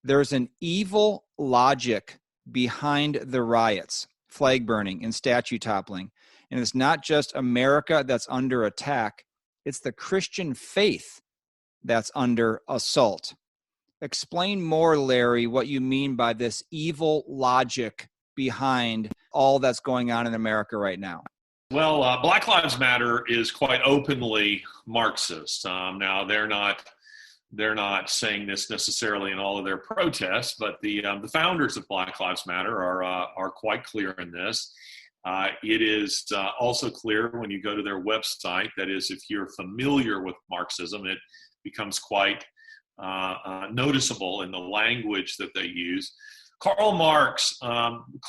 there's an evil logic behind the riots, flag burning, and statue toppling. And it's not just America that's under attack, it's the Christian faith that's under assault. Explain more, Larry, what you mean by this evil logic behind all that's going on in America right now. Well, Black Lives Matter is quite openly Marxist. Now, they're not saying this necessarily in all of their protests, but the founders of Black Lives Matter are quite clear in this. It is also clear when you go to their website, that is, if you're familiar with Marxism, it becomes quite noticeable in the language that they use. Karl Marx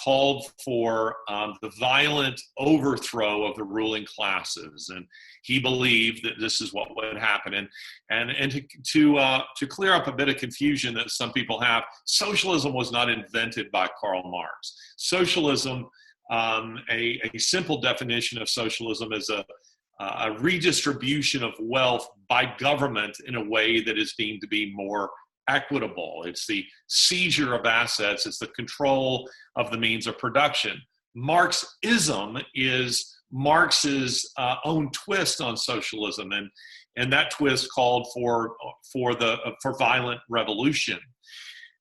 called for the violent overthrow of the ruling classes, and he believed that this is what would happen. And to clear up a bit of confusion that some people have, socialism was not invented by Karl Marx. Socialism, a simple definition of socialism, is a redistribution of wealth by government in a way that is deemed to be more equitable. It's the seizure of assets. It's the control of the means of production. Marxism is Marx's own twist on socialism, and that twist called for violent revolution.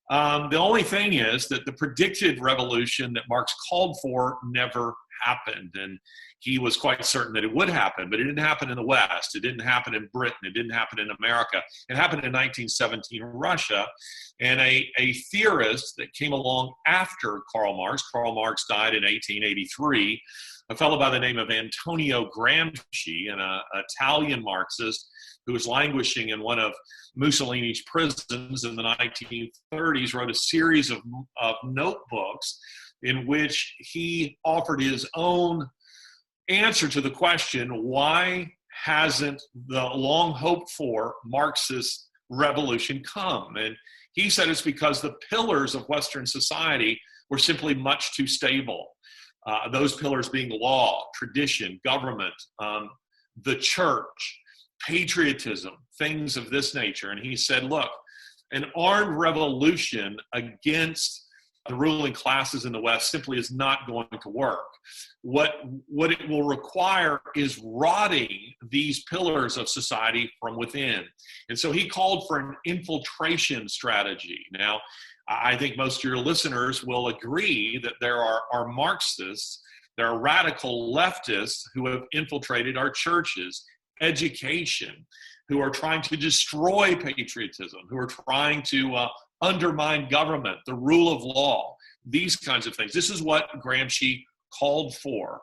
The only thing is that the predicted revolution that Marx called for never happened, and he was quite certain that it would happen, but it didn't happen in the West. It didn't happen in Britain. It didn't happen in America. It happened in 1917 in Russia, and a theorist that came along after Karl Marx died in 1883, a fellow by the name of Antonio Gramsci, an Italian Marxist who was languishing in one of Mussolini's prisons in the 1930s, wrote a series of notebooks in which he offered his own answer to the question, why hasn't the long hoped for Marxist revolution come? And he said it's because the pillars of Western society were simply much too stable. Those pillars being law, tradition, government, the church, patriotism, things of this nature. And he said, look, an armed revolution against the ruling classes in the West simply is not going to work. What it will require is rotting these pillars of society from within. And so he called for an infiltration strategy. Now, I think most of your listeners will agree that there are Marxists, there are radical leftists who have infiltrated our churches, education, who are trying to destroy patriotism, who are trying to undermine government, the rule of law, these kinds of things. This is what Gramsci called for.